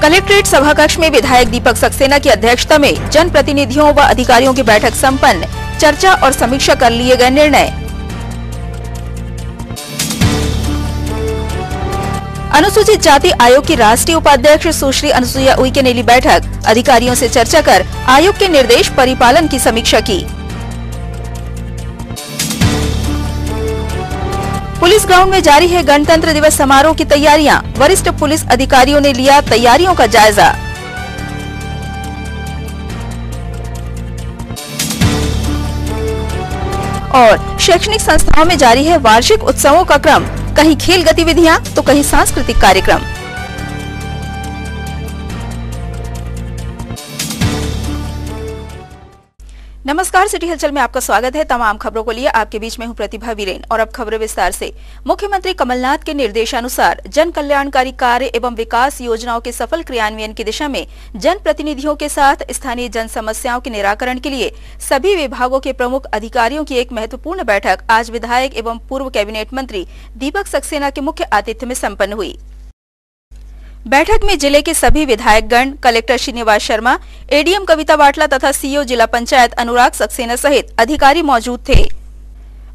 Collectorate सभाकक्ष में विधायक दीपक सक्सेना की अध्यक्षता में जनप्रतिनिधियों व अधिकारियों की बैठक संपन्न। चर्चा और समीक्षा कर लिए गए निर्णय। अनुसूचित जाति आयोग की राष्ट्रीय उपाध्यक्ष सुश्री अनुसुईया उइके ने ली बैठक। अधिकारियों से चर्चा कर आयोग के निर्देश परिपालन की समीक्षा की। पुलिस ग्राउंड में जारी है गणतंत्र दिवस समारोह की तैयारियां। वरिष्ठ पुलिस अधिकारियों ने लिया तैयारियों का जायजा। और शैक्षणिक संस्थाओं में जारी है वार्षिक उत्सवों का क्रम। कहीं खेल गतिविधियां तो कहीं सांस्कृतिक कार्यक्रम। नमस्कार, सिटी हलचल में आपका स्वागत है। तमाम खबरों को लिए आपके बीच में हूं प्रतिभा वीरेन। और अब खबरें विस्तार से। मुख्यमंत्री कमलनाथ के निर्देशानुसार जन कल्याणकारी कार्य एवं विकास योजनाओं के सफल क्रियान्वयन की दिशा में जन प्रतिनिधियों के साथ स्थानीय जन समस्याओं के निराकरण के लिए सभी विभागों के प्रमुख अधिकारियों की एक महत्वपूर्ण बैठक आज विधायक एवं पूर्व कैबिनेट मंत्री दीपक सक्सेना के मुख्य आतिथ्य में सम्पन्न हुई। बैठक में जिले के सभी विधायकगण, कलेक्टर श्रीनिवास शर्मा, एडीएम कविता वाटला तथा सीईओ जिला पंचायत अनुराग सक्सेना सहित अधिकारी मौजूद थे।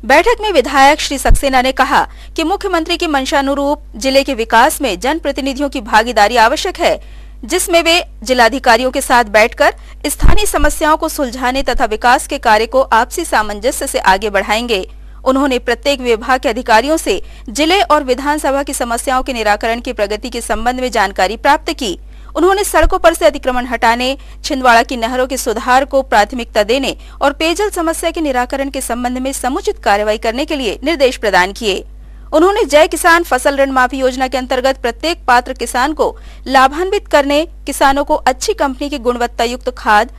बैठक में विधायक श्री सक्सेना ने कहा कि मुख्यमंत्री की मंशानुरूप जिले के विकास में जनप्रतिनिधियों की भागीदारी आवश्यक है, जिसमें वे जिलाधिकारियों के साथ बैठकर स्थानीय समस्याओं को सुलझाने तथा विकास के कार्य को आपसी सामंजस्य से आगे बढ़ाएंगे। उन्होंने प्रत्येक विभाग के अधिकारियों से जिले और विधानसभा की समस्याओं के निराकरण की प्रगति के संबंध में जानकारी प्राप्त की। उन्होंने सड़कों पर से अतिक्रमण हटाने, छिंदवाड़ा की नहरों के सुधार को प्राथमिकता देने और पेयजल समस्या के निराकरण के संबंध में समुचित कार्रवाई करने के लिए निर्देश प्रदान किए। उन्होंने जय किसान फसल ऋण माफी योजना के अंतर्गत प्रत्येक पात्र किसान को लाभान्वित करने, किसानों को अच्छी कंपनी की गुणवत्ता युक्त खाद,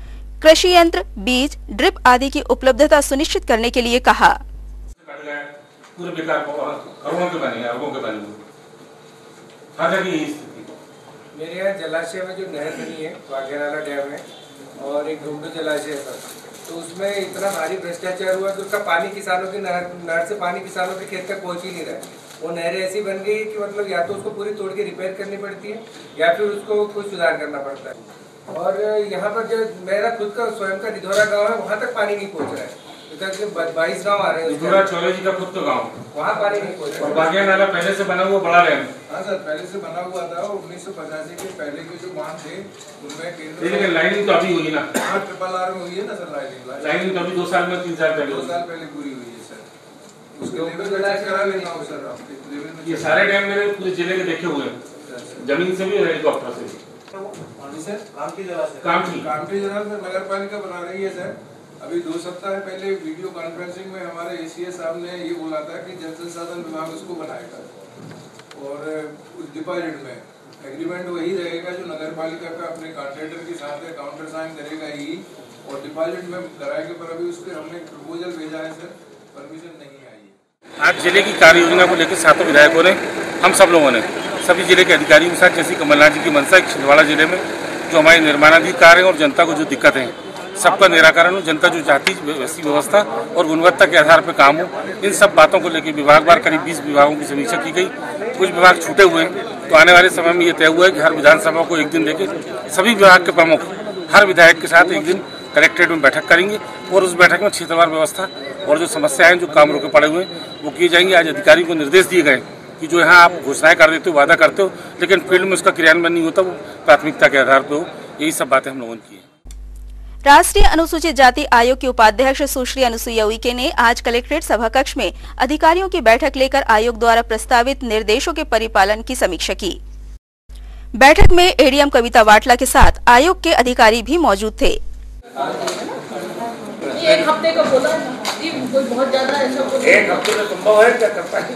कृषि यंत्र, बीज, ड्रिप आदि की उपलब्धता सुनिश्चित करने के लिए कहा। पूरे बेकार करोड़ों के बने, अरबों के बने। हालांकि मेरे यहाँ जलाशय में जो नहर बनी है वाघेनाला डैम है और एक डुमडू जलाशय है, तो उसमें इतना भारी भ्रष्टाचार हुआ कि उसका पानी किसानों की नहर से पानी किसानों के खेत तक पहुँच ही नहीं रहा है। वो नहरें ऐसी बन गई कि मतलब या तो उसको पूरी तोड़ के रिपेयर करनी पड़ती है या फिर उसको कुछ सुधार करना पड़ता है। और यहाँ पर जो मेरा खुद का स्वयं का रिधौरा गाँव है, वहाँ तक पानी नहीं पहुँच रहा है। 22 गाँव आ रहे हैं। चौले जी का खुद तो गाँव, वहाँ पानी नहीं पहुँच रहा। और बागिया नाला पहले से बना हुआ बड़ा डैम। हाँ सर, पहले से बना हुआ था। 1985 के पहले के जो बांध थे उनमें लेकिन लाइनिंग तो अभी हुई ना। हाँ, RRR में हुई है ना सर लाइनिंग तो अभी 2 साल में 3 साल पहले 2 साल पहले पूरी हुई है सर। उसके लेवल में चेक करा लेना हो सर आपके लेवल में। ये सारे डैम मेरे पूरे जिले के देखे हुए हैं, जमीन से भी और हेलीकॉप्टर से भी। सर कामठी जगह से नगर पालिका बना रही है सर। अभी 2 सप्ताह पहले वीडियो कॉन्फ्रेंसिंग में हमारे एसीएस साहब ने ये बोला था कि जल संसाधन विभाग उसको बनाएगा और उस डिपॉजिट में एग्रीमेंट वही रहेगा जो नगर पालिका का अपने कॉन्ट्रैक्टर के साथ है, काउंटर साइन करेगा ही और डिपॉजिट में कराएंगे। पर अभी उस पर हमने प्रपोजल भेजा है सर, परमिशन नहीं आई है। आज जिले की कार्य योजना को लेकर 7 विधायकों ने, हम सब लोगों ने सभी जिले के अधिकारियों के साथ, जैसी कमलनाथ जी की मंशा छिंदवाड़ा जिले में जो हमारे निर्माणाधीन कार्य और जनता को जो दिक्कतें हैं सबका निराकरण हो, जनता जो चाहती वैसी व्यवस्था और गुणवत्ता के आधार पर काम हो, इन सब बातों को लेकर विभागवार करीब 20 विभागों की समीक्षा की गई। कुछ विभाग छूटे हुए हैं, तो आने वाले समय में ये तय हुआ है कि हर विधानसभा को एक दिन देके सभी विभाग के प्रमुख हर विधायक के साथ एक दिन कलेक्ट्रेट में बैठक करेंगे और उस बैठक में क्षेत्रवार व्यवस्था और जो समस्याएं जो काम रोके पड़े हुए हैं वो किए जाएंगे। आज अधिकारियों को निर्देश दिए गए कि जो यहाँ आप घोषणाएं कर देते हो, वादा करते हो, लेकिन फील्ड में उसका क्रियान्वयन नहीं होता, वो प्राथमिकता के आधार पर हो। यही सब बातें हम लोगों ने की है। राष्ट्रीय अनुसूचित जाति आयोग की उपाध्यक्ष सुश्री अनुसुईया उइके ने आज कलेक्ट्रेट सभाकक्ष में अधिकारियों की बैठक लेकर आयोग द्वारा प्रस्तावित निर्देशों के परिपालन की समीक्षा की। बैठक में एडीएम कविता वाटला के साथ आयोग के अधिकारी भी मौजूद थे। एक हफ्ते का बोला जी, कोई बहुत ज्यादा ऐसा बोला 1 हफ्ते में संभव है क्या कर पाएंगे?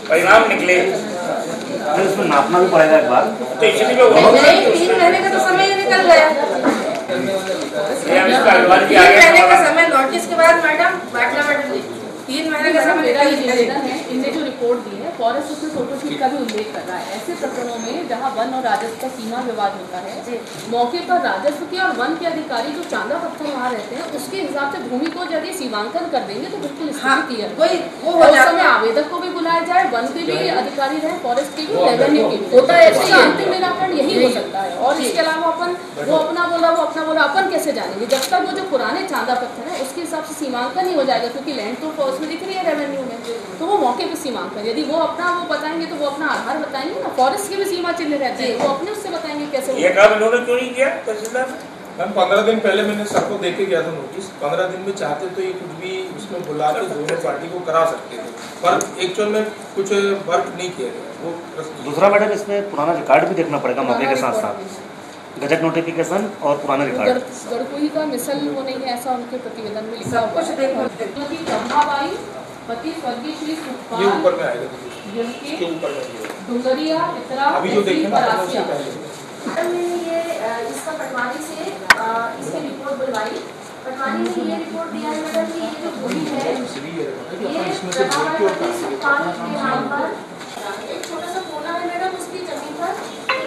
परिणाम निकले उसमें नापना भी पड़ेगा एक बार, तो इसलिए 3 महीने का तो समय निकल गया। 3 महीने का समय नोटिस के बाद मैडम वाटला मैडम जी 3 महीने का समय निकल गया। इनने जो रिपोर्ट दी है फॉरेस्ट उसमें फोटोशूट का भी उल्लेख कर रहा है। ऐसे प्रकरणों में जहाँ वन और राजस्व का सीमा विवाद होता है, मौके पर राजस्व के और वन के अधिकारी जो चांदा पत्थर वहाँ रहते हैं उसके हिसाब से भूमि को यदि सीमांकन कर देंगे तो बिल्कुल क्लियर समय आवेदक को भी बुलाया जाए, वन के भी अधिकारी रहे, फॉरेस्ट के भी, रेवेन्यू के भी, होता है। इसका अंतिम निराकरण यही हो सकता है। और इसके अलावा वो अपना बोला अपन कैसे जानेंगे जब तक वो जो पुराने चांदा पत्थर है उसके हिसाब से सीमांकन ही हो जाएगा, क्योंकि लैंड तो फॉरेस्ट में दिख रही है रेवेन्यू में, तो वो मौके पे सीमांकन, यदि वो बताएंगे तो वो अपना आधार बताएंगे ना, फॉरेस्ट के भी सीमा चिन्ह रहते हैं, वो अपने उससे बताएंगे कैसे। ये काम इन्होंने क्यों नहीं किया तहसीलदार? मैम 15 दिन पहले मैंने सर को देके गया था नोटिस। 15 दिन में चाहते तो ये कुछ भी उसमें बुला के दोनों पार्टी को करा सकते थे, पर एक्चुअल में कुछ वर्क नहीं किया गया। वो दूसरा मैडम इसमें पुराना रिकॉर्ड भी देखना पड़ेगा मौके के साथ साथ, गजट नोटिफिकेशन और पुराना रिकॉर्ड। गड़कोही का मिसल वो नहीं है ऐसा उनके प्रतिवेदन में लिखा हुआ है। पति स्वर्गीय श्री सुखपाल, ये ऊपर में आएगा, इसके ऊपर में डुंगरिया पितरा अभी जो देखें ना मैंने ये इसका पटवारी से इसकी रिपोर्ट बुलवाई। पटवारी ने ये रिपोर्ट दिया है मैडम कि ये जो भूमि है ये प्रधानमंत्री सुखपाल के नाम पर एक छोटा सा कोना है मैडम, उसकी जमीन पर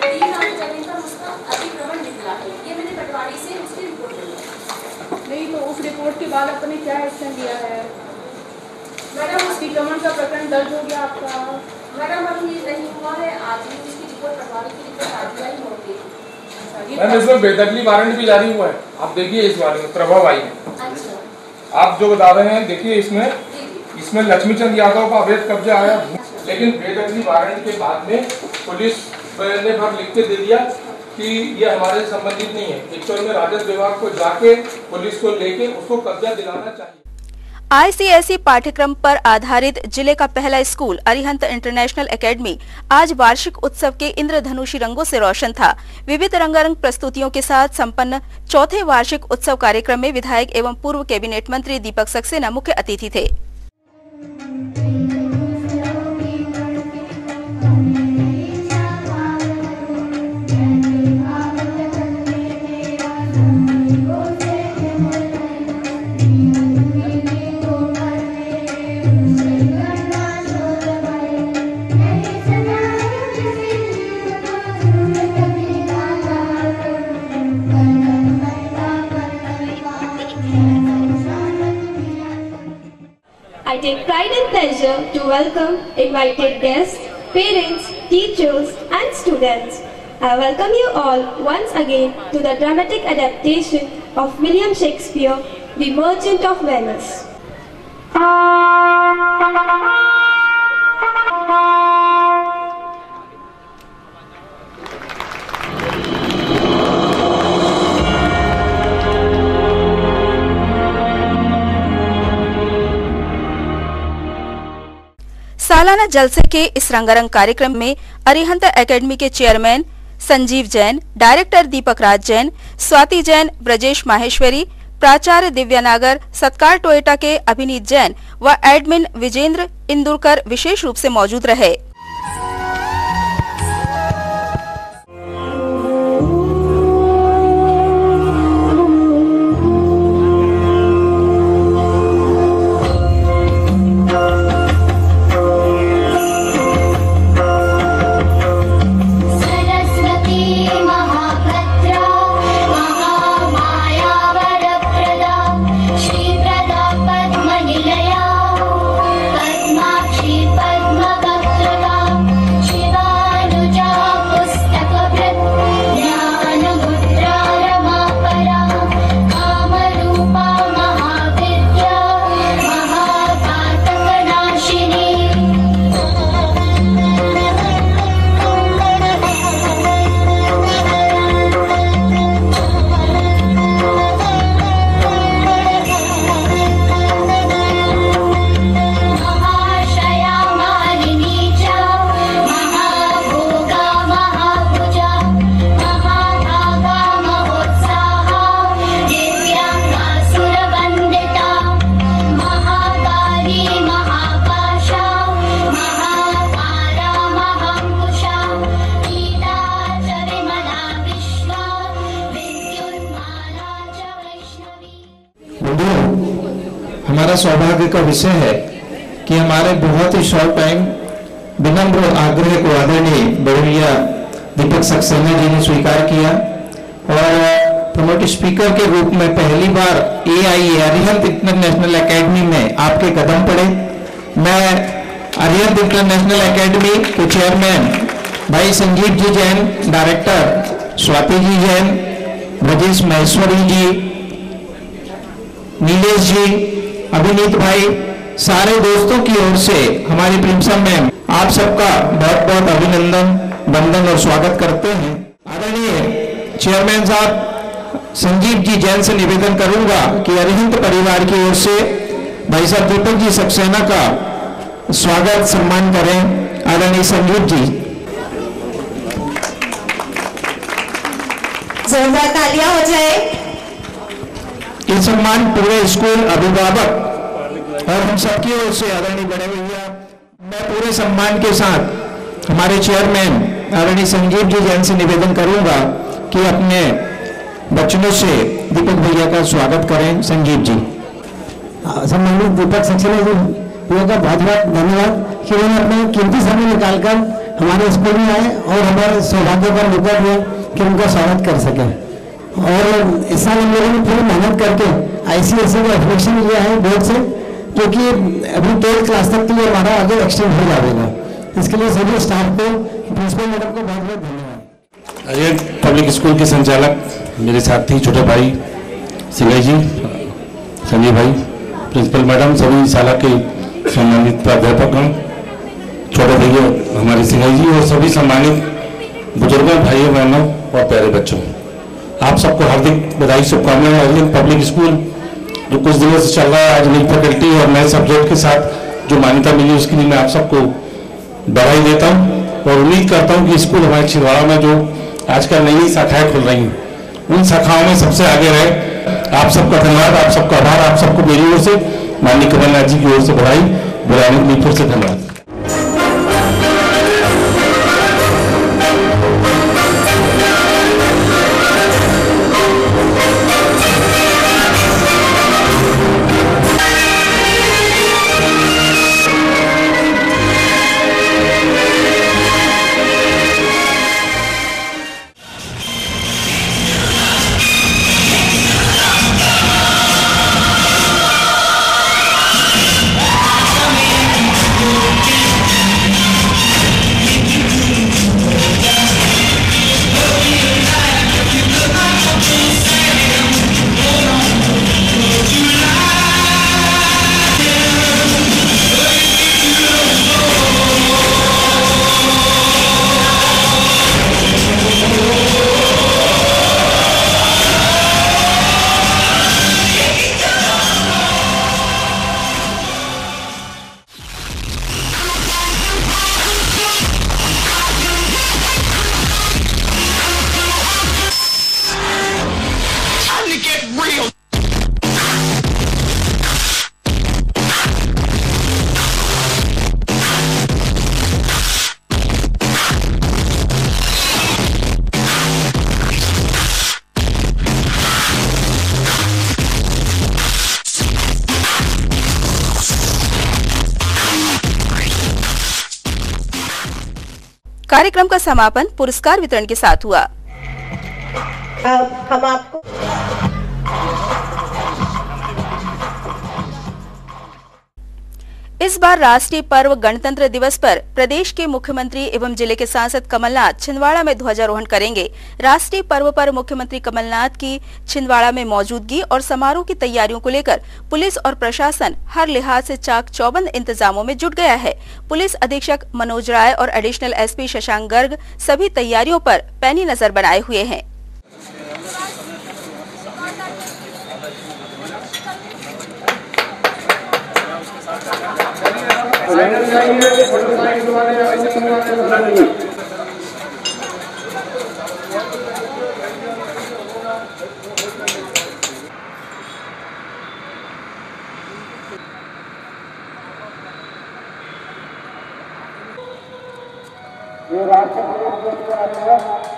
3 आने जमीन पर उसका अतिक्रमण निकला है। ये मैंने पटवारी से उसकी रिपोर्ट ली। नहीं तो उस रिपोर्ट के बाद अपने क्या एक्शन लिया है मैडम? अतिक्रमण का प्रकरण दर्ज हो गया आपका? मैडम अभी नहीं हुआ है, आज ही उसकी रिपोर्ट पटवारी की रिपोर्ट आज ही होगी। मैम इसमें बेदखली वारंट भी जारी हुआ है, आप देखिए इस बारे में प्रभाव आई है। अच्छा, आप जो बता रहे हैं देखिए इसमें लक्ष्मीचंद यादव का अवैध कब्जा आया, लेकिन बेदखली वारंट के बाद में पुलिस ने भर लिख के दे दिया कि ये हमारे से संबंधित नहीं है। एक्चुअल में राजस्व विभाग को जाके पुलिस को लेके उसको कब्जा दिलाना चाहिए। आईसीएसई पाठ्यक्रम पर आधारित जिले का पहला स्कूल अरिहंत इंटरनेशनल एकेडमी आज वार्षिक उत्सव के इंद्रधनुषी रंगों से रोशन था। विविध रंगारंग प्रस्तुतियों के साथ संपन्न चौथे वार्षिक उत्सव कार्यक्रम में विधायक एवं पूर्व कैबिनेट मंत्री दीपक सक्सेना मुख्य अतिथि थे। I take pride and pleasure to welcome invited guests, parents, teachers and students. I welcome you all once again to the dramatic adaptation of William Shakespeare, The Merchant of Venice. सालाना जलसे के इस रंगारंग कार्यक्रम में अरिहंत एकेडमी के chairman Sanjeev Jain, director दीपक राज जैन, स्वाति जैन, ब्रजेश माहेश्वरी, प्राचार्य दिव्या नागर, सत्कार टोयोटा के अभिनीत जैन व एडमिन विजेंद्र इंदुरकर विशेष रूप से मौजूद रहे। हमारा सौभाग्य का विषय है कि हमारे बहुत ही शॉर्ट टाइम विनम्र आग्रह को आदरणीय बड़ोलिया दीपक सक्सेना जी ने स्वीकार किया और प्रमोट स्पीकर के रूप में पहली बार AIA अरिहंत इंटरनेशनल एकेडमी में आपके कदम पड़े। मैं अरिहंत इंटरनेशनल एकेडमी के चेयरमैन भाई संजीव जी जैन, डायरेक्टर स्वाति जी जैन, ब्रजेश महेश्वरी जी, नीलेश जी, अभिनीत भाई, सारे दोस्तों की ओर से हमारी प्रिंसिपल मैम आप सबका बहुत बहुत अभिनंदन, वंदन और स्वागत करते हैं। आदरणीय चेयरमैन साहब संजीव जी जैन से निवेदन करूंगा कि अरिहंत परिवार की ओर से भाई साहब दीपक जी सक्सेना का स्वागत सम्मान करें। आदरणीय संजीव जी। जोरदार तालियां हो जाए। ये सम्मान पूरे स्कूल, अभिभावक और हम सबकी ओर से आदरणीय बड़े भैया, मैं पूरे सम्मान के साथ हमारे चेयरमैन आदरणीय संजीव जी जैन से निवेदन करूंगा कि अपने बच्चों से दीपक भैया का स्वागत करें। संजीव जी। सम्मानित दीपक सक्सेना जी का बहुत बहुत धन्यवाद कि उन्होंने अपना कीमती समय निकालकर हमारे स्कूल में आए और हमारे सौभाग्य पर मौका दिया कि उनका स्वागत कर सके। और इस साल हम लोगों ने पूरी मेहनत करके ICSE का एडमिशन लिया है बोर्ड से, क्योंकि अभी 12th क्लास तक के लिए हमारा आगे एक्सटेंड हो जाएगा। इसके लिए सभी स्टाफ को, प्रिंसिपल मैडम को बहुत बहुत धन्यवाद। अरिहंत पब्लिक स्कूल के संचालक मेरे साथी छोटे भाई सिंघई जी, संजय भाई, प्रिंसिपल मैडम, सभी शाला के सम्मानित प्राध्यापक, छोटे भैया हमारे सिंघई जी और सभी सम्मानित बुजुर्गों, भाइयों बहनों और प्यारे बच्चों, आप सबको हार्दिक बधाई, शुभकामनाएं। अरिहंत पब्लिक स्कूल जो कुछ दिनों से चल रहा है, आज नई फैकल्टी और नए सब्जेक्ट के साथ जो मान्यता मिली उसके लिए मैं आप सबको बधाई देता हूँ और उम्मीद करता हूँ कि स्कूल हमारे छिंदवाड़ा में जो आजकल नई नई शाखाएं खुल रही हैं उन शाखाओं में सबसे आगे रहे। आप सबका धन्यवाद, आप सबका आभार, आप सबको मेरी ओर से, माननीय कमलनाथ जी की ओर से बधाई, बुलाने के लिए फिर से धन्यवाद। कार्यक्रम का समापन पुरस्कार वितरण के साथ हुआ। हम आपको इस बार राष्ट्रीय पर्व गणतंत्र दिवस पर प्रदेश के मुख्यमंत्री एवं जिले के सांसद कमलनाथ छिंदवाड़ा में ध्वजारोहण करेंगे। राष्ट्रीय पर्व पर मुख्यमंत्री कमलनाथ की छिंदवाड़ा में मौजूदगी और समारोह की तैयारियों को लेकर पुलिस और प्रशासन हर लिहाज से चाक चौबंद इंतजामों में जुट गया है। पुलिस अधीक्षक मनोज राय और एडिशनल SP शशांक गर्ग सभी तैयारियों पर पैनी नजर बनाए हुए हैं। ये राष्ट्र पुलिस आ रहे हैं।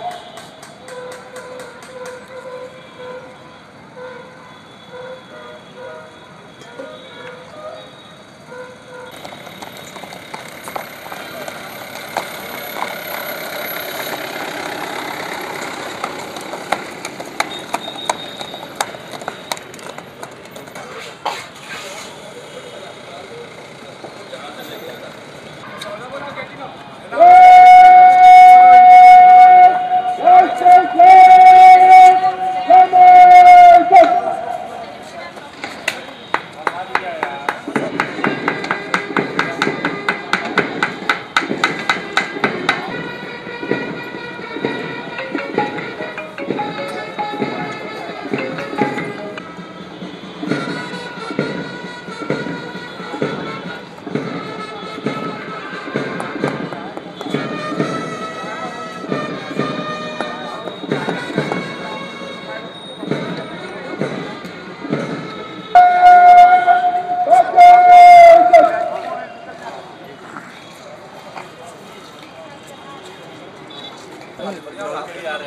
बढ़िया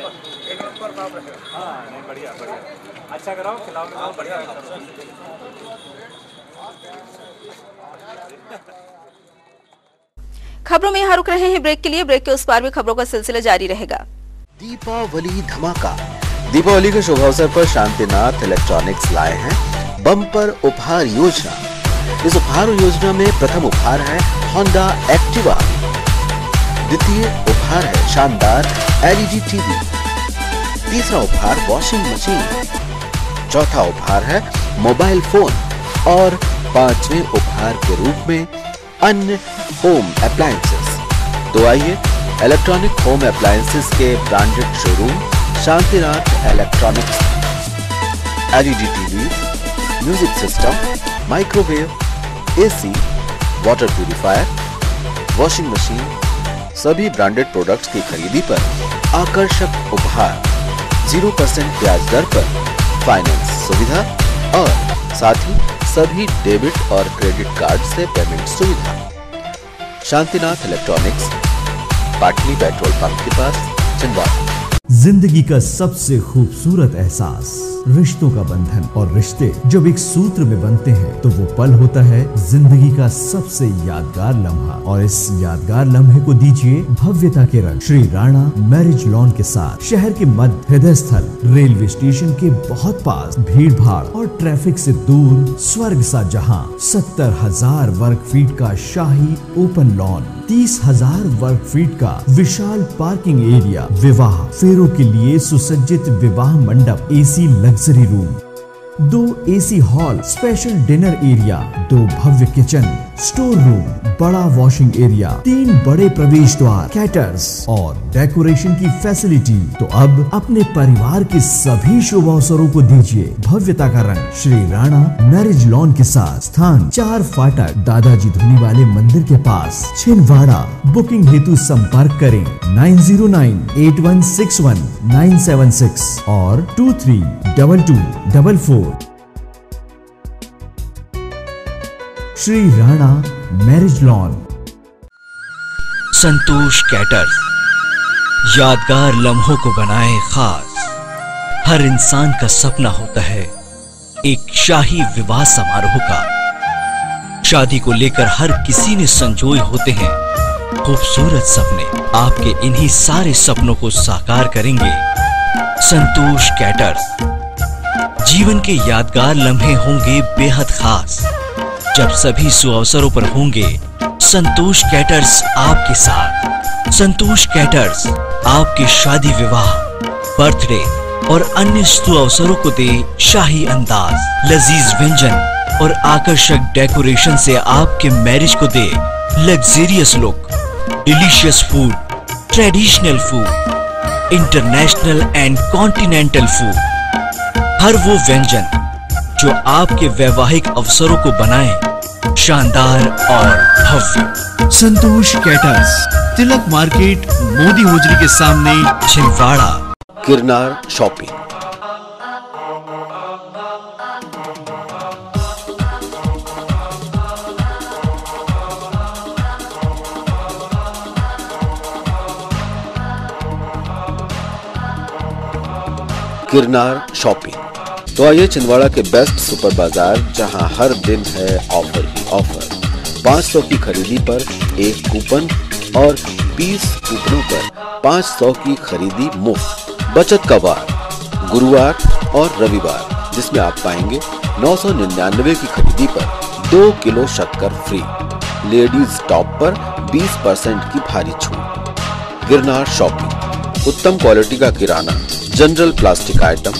बढ़िया, अच्छा कराओ, खिलाओ, बढ़िया। खबरों में यहाँ रुक रहे हैं ब्रेक के लिए। ब्रेक के उस पार भी खबरों का सिलसिला जारी रहेगा। दीपावली धमाका। दीपावली के शुभ अवसर पर शांतिनाथ इलेक्ट्रॉनिक्स लाए हैं बम्पर उपहार योजना। इस उपहार योजना में प्रथम उपहार है होंडा एक्टिवा, द्वितीय उपहार है शानदार एलईडी टीवी, तीसरा उपहार वॉशिंग मशीन, चौथा उपहार है मोबाइल फोन और पांचवें उपहार के रूप में अन्य होम अप्लायंसेस। तो आइए इलेक्ट्रॉनिक होम अप्लायंसेस के branded showroom Shantinath electronics, LED TV, music system, microwave, AC, water purifier, washing machine, सभी ब्रांडेड प्रोडक्ट्स की खरीदी पर आकर्षक उपहार, 0% ब्याज दर पर फाइनेंस सुविधा और साथ ही सभी डेबिट और क्रेडिट कार्ड से पेमेंट सुविधा। शांतिनाथ इलेक्ट्रॉनिक्स, पाटली पेट्रोल पंप के पास, छिंदवाड़ा। जिंदगी का सबसे खूबसूरत एहसास रिश्तों का बंधन, और रिश्ते जब एक सूत्र में बनते हैं तो वो पल होता है जिंदगी का सबसे यादगार लम्हा। और इस यादगार लम्हे को दीजिए भव्यता के रंग श्री राणा मैरिज लॉन के साथ। शहर के मध्य हृदय स्थल, रेलवे स्टेशन के बहुत पास, भीड़ भाड़ और ट्रैफिक से दूर, स्वर्ग सा जहां। 70,000 वर्ग फीट का शाही ओपन लॉन, 30,000 वर्ग फीट का विशाल पार्किंग एरिया, विवाह फेरों के लिए सुसज्जित विवाह मंडप, AC luxury room, 2 AC hall, special dinner area, 2 भव्य किचन, स्टोर रूम, बड़ा वॉशिंग एरिया, 3 बड़े प्रवेश द्वार, कैटर्स और डेकोरेशन की फैसिलिटी। तो अब अपने परिवार के सभी शुभ अवसरों को दीजिए भव्यता का रंग श्री राणा मैरिज लॉन के साथ। स्थान 4 फाटक, दादाजी धुनी वाले मंदिर के पास, छिंदवाड़ा। बुकिंग हेतु संपर्क करें 9098161976 और 232244। Shri Rana marriage lawn. Santosh caters यादगार लम्हों को बनाए खास। हर इंसान का सपना होता है एक शाही विवाह समारोह का। शादी को लेकर हर किसी ने संजोए होते हैं खूबसूरत सपने। आपके इन्हीं सारे सपनों को साकार करेंगे संतोष कैटर्स। जीवन के यादगार लम्हे होंगे बेहद खास। जब सभी सुअवसरों पर होंगे संतोष कैटर्स आपके साथ। संतोष कैटर्स आपके शादी विवाह, बर्थडे और अन्य सुअवसरों को दे शाही अंदाज। लजीज व्यंजन और आकर्षक डेकोरेशन से आपके मैरिज को दे luxurious look. Delicious food, traditional food, international and continental food. हर वो व्यंजन जो आपके वैवाहिक अवसरों को बनाए शानदार और भव्य। संतोष कैटर्स, तिलक मार्केट, मोदी होजरी के सामने, छिंदवाड़ा। गिरनार शॉपिंग। गिरनार शॉपिंग। तो आइए छिंदवाड़ा के बेस्ट सुपर बाजार, जहां हर दिन है ऑफर ही ऑफर। 500 की खरीदी पर 1 कूपन और 20 कूपनों पर 500 की खरीदी मुफ्त। बचत का वार गुरुवार और रविवार, जिसमें आप पाएंगे 999 की खरीदी पर 2 किलो शक्कर फ्री। लेडीज टॉप पर 20% की भारी छूट। गिरनार शॉपिंग। उत्तम क्वालिटी का किराना, general plastic item,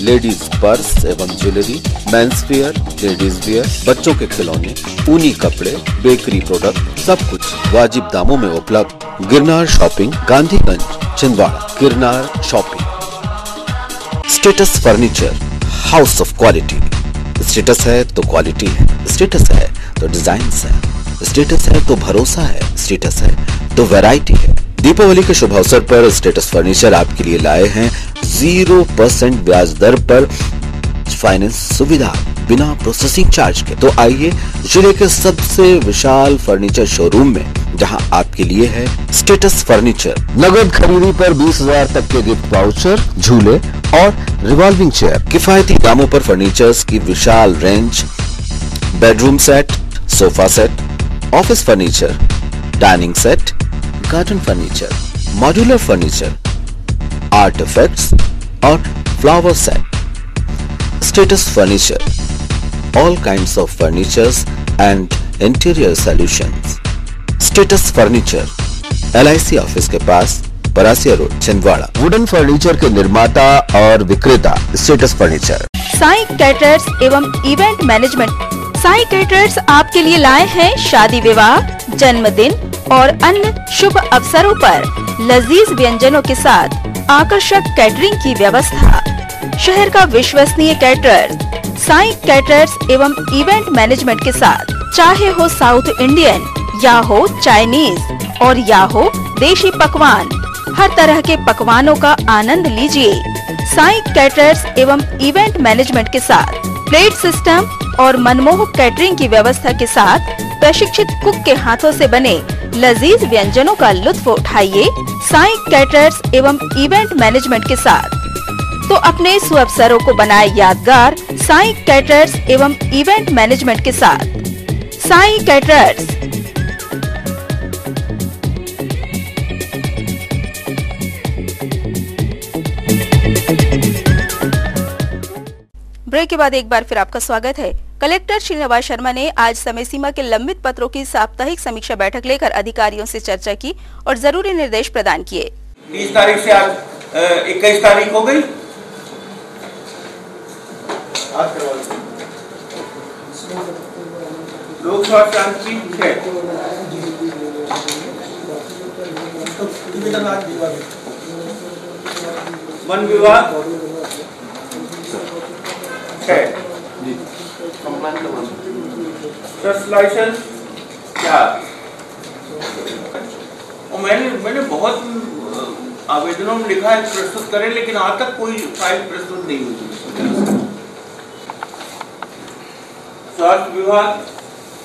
ladies purse एवं jewellery, mens wear, ladies wear, बच्चों के खिलौने, ऊनी कपड़े, बेकरी प्रोडक्ट, सब कुछ वाजिब दामों में उपलब्ध। Girnar shopping, Gandhiganj, Chhindwara. Girnar shopping. Status furniture, house of quality. Status है तो क्वालिटी है, स्टेटस है तो डिजाइन है, स्टेटस है तो भरोसा है, स्टेटस है तो वैरायटी है। दीपावली के शुभ अवसर पर स्टेटस फर्नीचर आपके लिए लाए हैं 0% ब्याज दर पर फाइनेंस सुविधा। बिना प्रोसेसिंग चार्ज के। तो आइए जिले के सबसे विशाल फर्नीचर शोरूम में, जहां आपके लिए है स्टेटस फर्नीचर। नगद खरीदी पर 20,000 तक के गिफ्ट वाउचर, झूले और रिवॉल्विंग चेयर। किफायती दामों पर फर्नीचर्स की विशाल range, bedroom set, sofa set, office furniture, dining set, garden furniture, modular furniture, art effects और flower set. Status furniture, all kinds of furnitures and interior solutions. Status furniture, LIC office के पास, Parasia road, Chhindwara. Wooden furniture के निर्माता और विक्रेता status furniture. Sai caterers एवं event management. Sai caterers आपके लिए लाए हैं शादी विवाह, जन्मदिन और अन्य शुभ अवसरों पर लजीज व्यंजनों के साथ आकर्षक कैटरिंग की व्यवस्था। शहर का विश्वसनीय कैटरर साई कैटरर्स एवं इवेंट मैनेजमेंट के साथ, चाहे हो साउथ इंडियन या हो चाइनीज और या हो देशी पकवान, हर तरह के पकवानों का आनंद लीजिए। साई कैटरर्स एवं इवेंट मैनेजमेंट के साथ प्लेट सिस्टम और मनमोहक कैटरिंग की व्यवस्था के साथ प्रशिक्षित कुक के हाथों से बने लजीज व्यंजनों का लुत्फ उठाइए। साई कैटरर्स एवं इवेंट मैनेजमेंट के साथ तो अपने सुअवसरों को बनाए यादगार। साई कैटरर्स एवं इवेंट मैनेजमेंट के साथ साई कैटरर्स। ब्रेक के बाद एक बार फिर आपका स्वागत है। कलेक्टर श्रीनिवास शर्मा ने आज समय सीमा के लंबित पत्रों की साप्ताहिक समीक्षा बैठक लेकर अधिकारियों से चर्चा की और जरूरी निर्देश प्रदान किए। 30 तारीख से आज 21 तारीख हो गई। लोक स्वास्थ्य शांति है, वन विभाग है, लाइसेंस क्या। और मैंने बहुत आवेदनों में लिखा है प्रस्तुत करें, लेकिन आज तक कोई फाइल प्रस्तुत नहीं हुई। स्वास्थ्य विभाग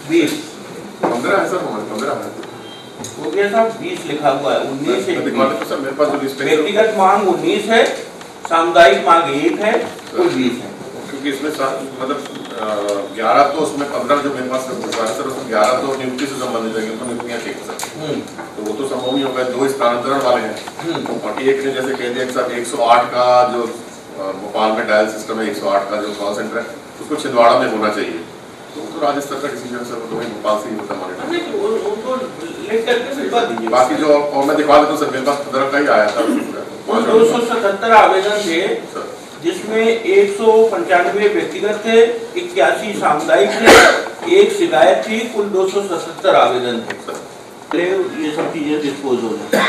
20 15 है सर, 15 हो गया साहब। 20 लिखा हुआ है, 19 है मेरे पास। व्यक्तिगत मांग 19 है, सामुदायिक मांग 1 है, कुल 20 है। क्योंकि इसमें मतलब 11 तो उसमें 15 जो मेरे पास सर, उसमें 11 तो नियुक्ति से संबंधित है, उनको नियुक्तियाँ ठीक सर, तो वो तो संभव नहीं होगा। 2 स्थानांतरण वाले हैं, बाकी एक ने जैसे कह दिया सर 108 का जो भोपाल में डायल सिस्टम है, 108 का जो कॉल सेंटर है, उसको छिंदवाड़ा में होना चाहिए। तो राज्य स्तर का डिसीजन सर, वो तो भोपाल से ही होता हमारे। बाकी जो और मैं दिखा देता हूँ सर, मेरे पास 15 का ही आया था। 277 आवेदन थे, जिसमें 195 व्यक्तिगत थे, 81 सामुदायिक थे, 1 शिकायत थी, कुल 277 आवेदन थे सर। ये सब चीजें डिस्पोज हो जाए।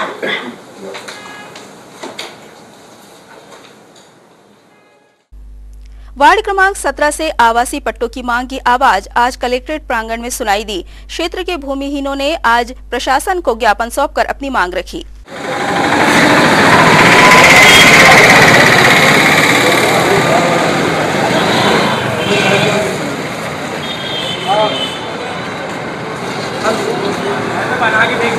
वार्ड क्रमांक 17 से आवासीय पट्टों की मांग की आवाज आज कलेक्ट्रेट प्रांगण में सुनाई दी। क्षेत्र के भूमिहीनों ने आज प्रशासन को ज्ञापन सौंपकर अपनी मांग रखी। बना के देख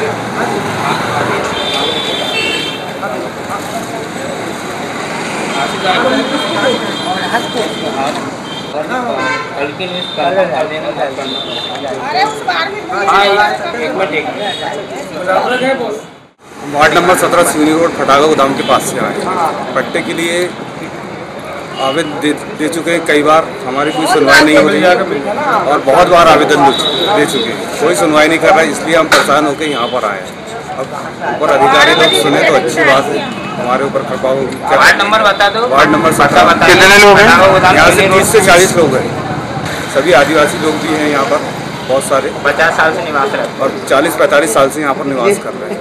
वार्ड नंबर 17 सिवनी रोड फटाका गोदाम के पास से आए, पट्टे के लिए आवेदन दे चुके हैं। कई बार हमारी कोई सुनवाई नहीं हो रही है और बहुत बार आवेदन दे चुके हैं, कोई सुनवाई नहीं कर रहा है, इसलिए हम परेशान होकर यहाँ पर आए हैं। अब ऊपर अधिकारी लोग सुने तो अच्छी बात है, हमारे ऊपर कृपा होगी। वार्ड नंबर बता दो। Ward number 17। कितने लोग हैं यहाँ से? 30 से 40 लोग हैं, सभी आदिवासी लोग भी हैं यहाँ पर, बहुत सारे 50 साल से निवास रहे और 40-45 साल से यहाँ पर निवास कर रहे हैं।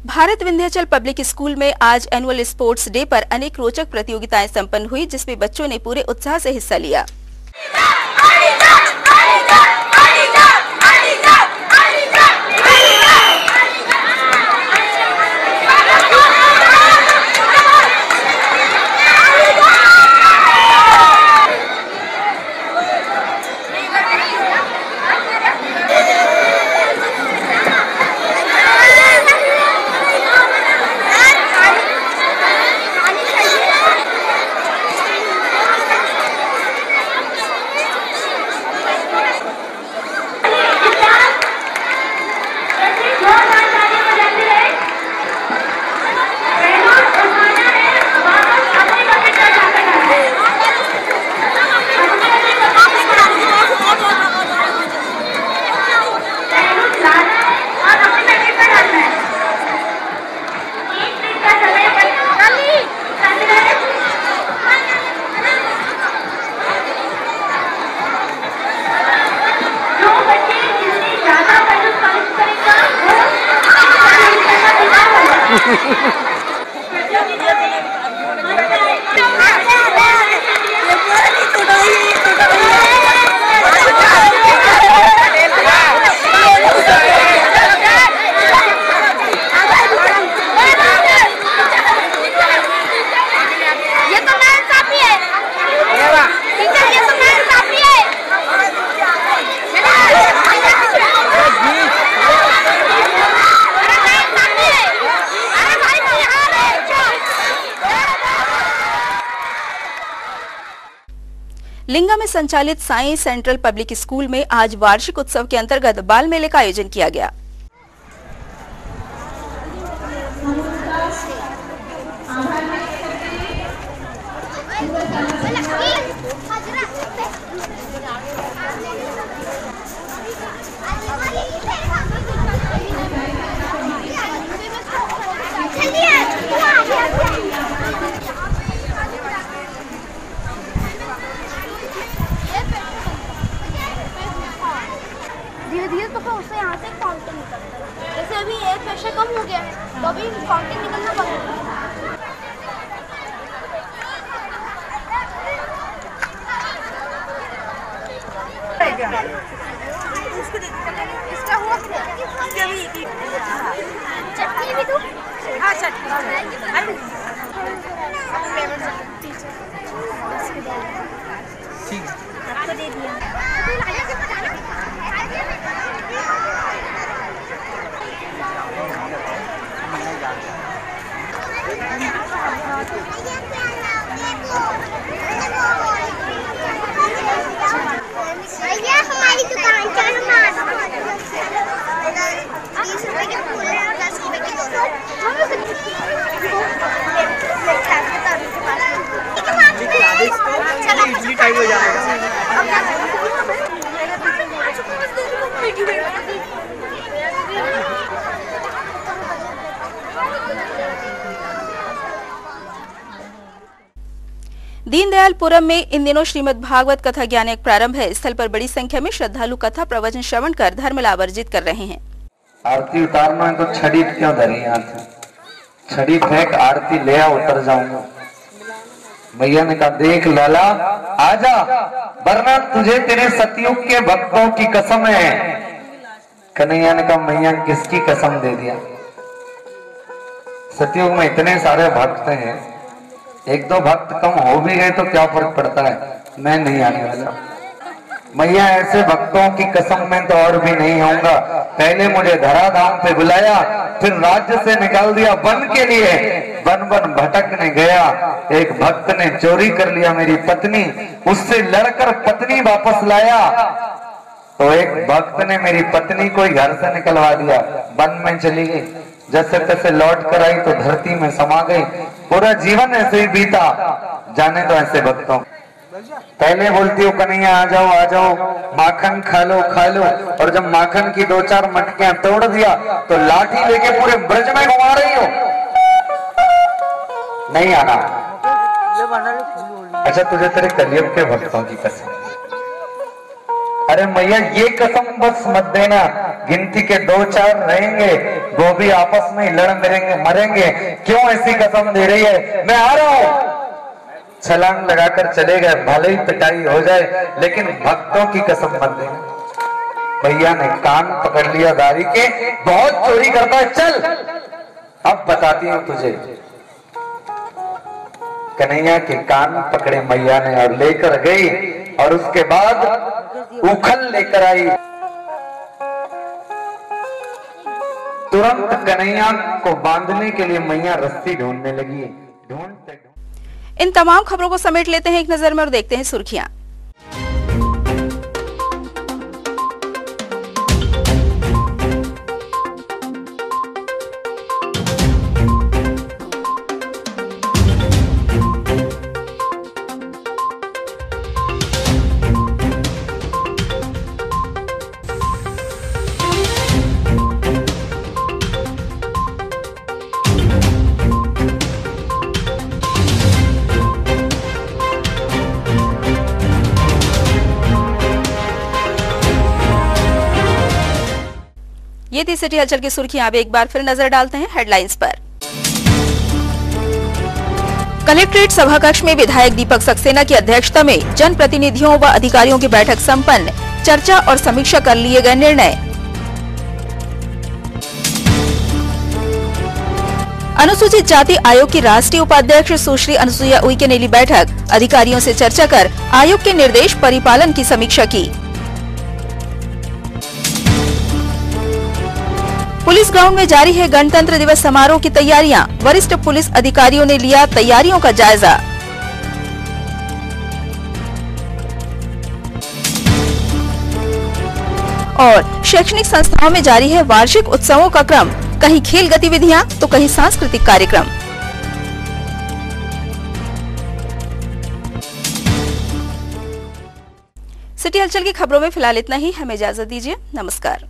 भारत विंध्याचल पब्लिक स्कूल में आज एनुअल स्पोर्ट्स डे पर अनेक रोचक प्रतियोगिताएं संपन्न हुई, जिसमें बच्चों ने पूरे उत्साह से हिस्सा लिया। लिंगा में संचालित साई सेंट्रल पब्लिक स्कूल में आज वार्षिक उत्सव के अंतर्गत बाल मेले का आयोजन किया गया। धीरे-धीरे तो फिर उससे यहाँ से फाउंटेन निकलता है। जैसे अभी एयर प्रेशर कम हो गया है, तो अभी फाउंटेन निकलना बंद हो गया। इसका हुआ चटनी भी दूँ? हाँ चटनी। ठीक आपको दे दिया। भैया हमारी दुकान चलो ना 20 रुपए के फूल है और 10 रुपए के इडली टाइप हो जाएगा। दीनदयालपुरम में इन दिनों श्रीमद् भागवत कथा ज्ञान एक प्रारंभ है। स्थल पर बड़ी संख्या में श्रद्धालु कथा प्रवचन श्रवण कर धर्म लाभ अर्जित कर रहे हैं। आरती उतारना है तो छड़ी क्यों धरी यहाँ से? छड़ी फेंक, आरती ले आ, उतर जाऊंगा। मैया ने कहा देख लाला आजा, वरना तुझे तेरे सतयुग के भक्तों की कसम है। कन्हैया ने कहा मैया किसकी कसम दे दिया? सतयुग में इतने सारे भक्त हैं, एक दो भक्त कम हो भी गए तो क्या फर्क पड़ता है, मैं नहीं आने वाला। मैया ऐसे भक्तों की कसम में तो और भी नहीं आऊंगा। पहले मुझे धराधाम पे बुलाया, फिर राज्य से निकाल दिया वन के लिए, वन वन भटकने गया। एक भक्त ने चोरी कर लिया मेरी पत्नी, उससे लड़कर पत्नी वापस लाया। तो एक भक्त ने मेरी पत्नी को घर से निकलवा दिया, वन में चली गई। जैसे तैसे लौट कर आई तो धरती में समा गई। पूरा जीवन ऐसे ही बीता। जाने दो ऐसे भक्तों। पहले बोलती हो कन्हैया आ जाओ, माखन खा लो, और जब माखन की 2-4 मटकियां तोड़ दिया तो लाठी लेके पूरे ब्रज में घुमा रही हो। नहीं आना। अच्छा तुझे तेरे कलयुग के भक्तों की कसम। अरे मैया ये कसम बस मत देना, गिनती के 2-4 रहेंगे वो भी आपस में लड़ मरेंगे। क्यों ऐसी कसम दे रही है? मैं आ रहा हूं। छलांग लगाकर चले गए, भले ही पिटाई हो जाए, लेकिन भक्तों की कसम मत देना। भैया ने कान पकड़ लिया दारी के, बहुत चोरी करता है, चल अब बताती हूं तुझे। कन्हैया के कान पकड़े मैया ने और लेकर गई, और उसके बाद उखल लेकर आई। तुरंत कन्हैया को बांधने के लिए मैया रस्सी ढूंढने लगी। ढूंढते इन तमाम खबरों को समेट लेते हैं एक नजर में और देखते हैं सुर्खियां। ये थी सिटी हलचल की सुर्खियां। अब एक बार फिर नजर डालते हैं हेडलाइंस पर। कलेक्ट्रेट सभाकक्ष में विधायक दीपक सक्सेना की अध्यक्षता में जनप्रतिनिधियों व अधिकारियों की बैठक संपन्न, चर्चा और समीक्षा कर लिए गए निर्णय। अनुसूचित जाति आयोग की राष्ट्रीय उपाध्यक्ष सुश्री अनुसुईया उइके ने ली बैठक, अधिकारियों से चर्चा कर आयोग के निर्देश परिपालन की समीक्षा की। पुलिस ग्राउंड में जारी है गणतंत्र दिवस समारोह की तैयारियां, वरिष्ठ पुलिस अधिकारियों ने लिया तैयारियों का जायजा। और शैक्षणिक संस्थाओं में जारी है वार्षिक उत्सवों का क्रम, कहीं खेल गतिविधियां तो कहीं सांस्कृतिक कार्यक्रम। सिटी हलचल की खबरों में फिलहाल इतना ही, हमें इजाजत दीजिए, नमस्कार।